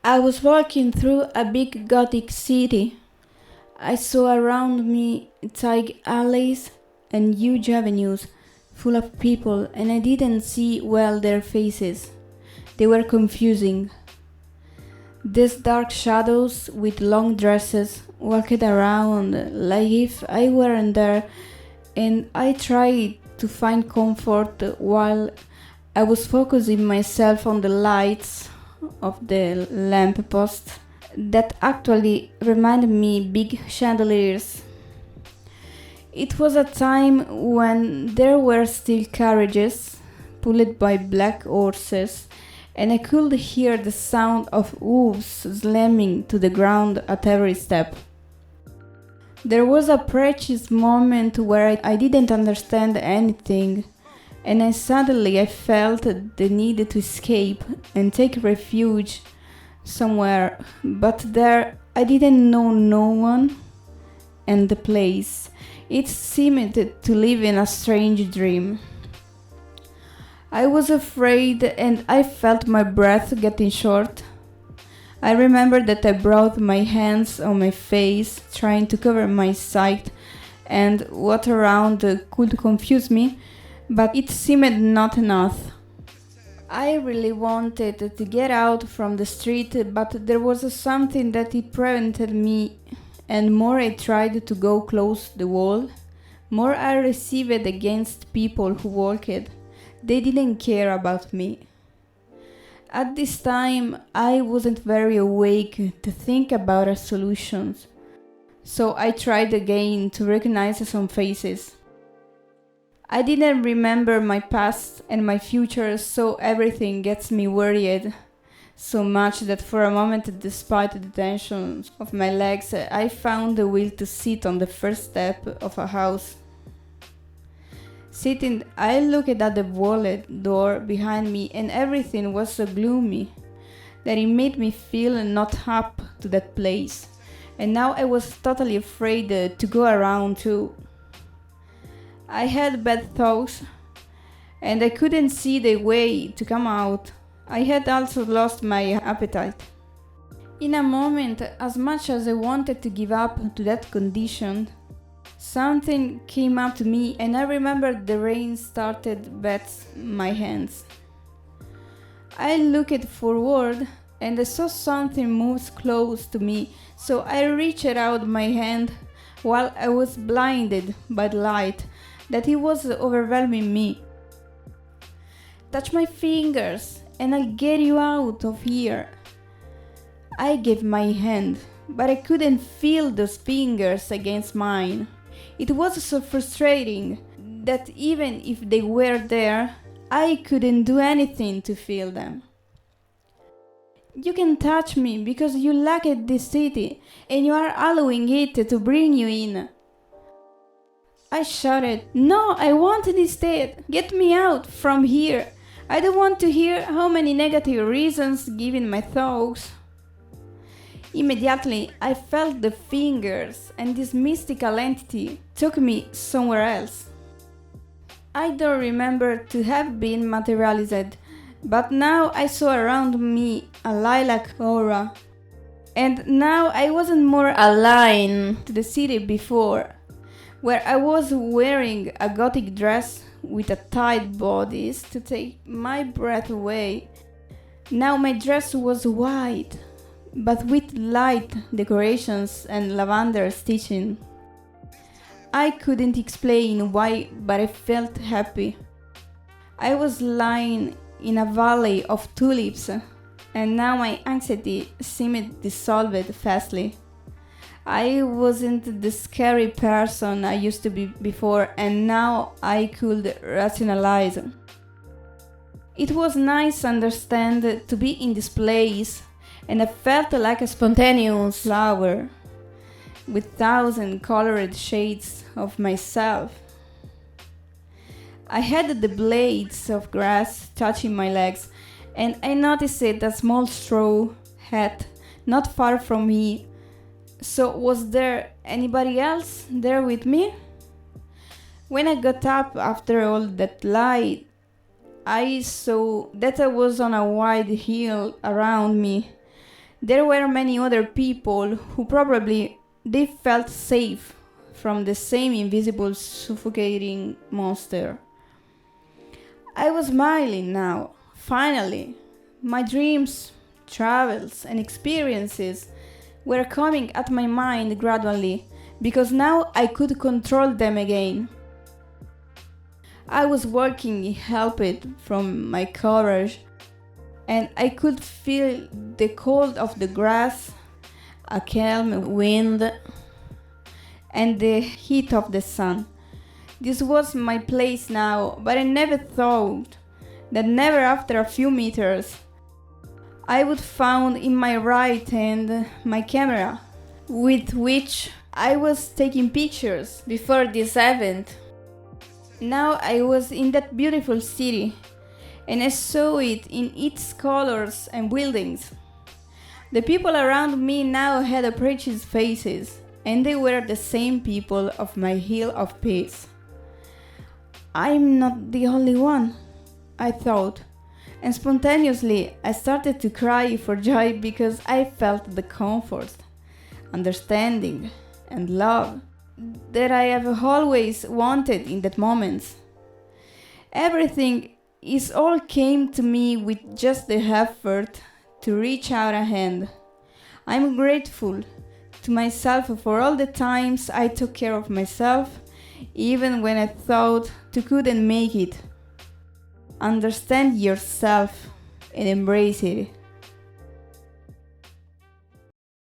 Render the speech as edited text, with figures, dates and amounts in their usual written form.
I was walking through a big Gothic city. I saw around me tight alleys and huge avenues full of people, and I didn't see well their faces. They were confusing. These dark shadows with long dresses walked around like if I weren't there, and I tried to find comfort while I was focusing myself on the lights of the lamppost that actually reminded me big chandeliers. It was a time when there were still carriages pulled by black horses, and I could hear the sound of hooves slamming to the ground at every step. There was a precious moment where I didn't understand anything, and suddenly I felt the need to escape and take refuge somewhere, but there I didn't know no one, and the place. It seemed to live in a strange dream. I was afraid and I felt my breath getting short. I remember that I brought my hands on my face, trying to cover my sight, and what around could confuse me, but it seemed not enough. I really wanted to get out from the street, but there was something that it prevented me, and more I tried to go close the wall, more I received against people who walked. They didn't care about me. At this time, I wasn't very awake to think about a solution, so I tried again to recognize some faces. I didn't remember my past and my future, so everything gets me worried so much that for a moment, despite the tension of my legs, I found the will to sit on the first step of a house. Sitting, I looked at the walled door behind me, and everything was so gloomy that it made me feel not up to that place. And now I was totally afraid to go around too. I had bad thoughts, and I couldn't see the way to come out. I had also lost my appetite. In a moment, as much as I wanted to give up to that condition, something came up to me, and I remembered the rain started bat my hands. I looked forward, and I saw something move close to me, so I reached out my hand while I was blinded by the light that it was overwhelming me. Touch my fingers, and I'll get you out of here. I gave my hand, but I couldn't feel those fingers against mine. It was so frustrating that even if they were there, I couldn't do anything to feel them. You can touch me because you like this city and you are allowing it to bring you in. I shouted, "No, I want it instead. Get me out from here. I don't want to hear how many negative reasons given my thoughts." Immediately, I felt the fingers, and this mystical entity took me somewhere else. I don't remember to have been materialized, but now I saw around me a lilac aura. And now I wasn't more aligned to the city before, where I was wearing a gothic dress with a tight bodice to take my breath away. Now my dress was white, but with light decorations and lavender stitching. I couldn't explain why, but I felt happy. I was lying in a valley of tulips, and now my anxiety seemed dissolved fastly. I wasn't the scary person I used to be before, and now I could rationalize. It was nice to understand to be in this place, and I felt like a spontaneous flower with 1,000 colored shades of myself. I had the blades of grass touching my legs, and I noticed a small straw hat not far from me. So was there anybody else there with me? When I got up after all that light, I saw that I was on a wide hill around me. There were many other people who probably they felt safe from the same invisible suffocating monster. I was smiling now, finally. My dreams, travels, and experiences were coming at my mind gradually because now I could control them again. I was walking helped from my courage, and I could feel the cold of the grass, a calm wind, and the heat of the sun. This was my place now, but I never thought that never after a few meters I would find in my right hand my camera, with which I was taking pictures before this event. Now I was in that beautiful city, and I saw it in its colors and buildings. The people around me now had precious faces, and they were the same people of my hill of peace. I'm not the only one, I thought, and spontaneously I started to cry for joy because I felt the comfort, understanding, and love that I have always wanted in that moment. Everything is all came to me with just the effort to reach out a hand. I'm grateful to myself for all the times I took care of myself, even when I thought I couldn't make it. Understand yourself and embrace it.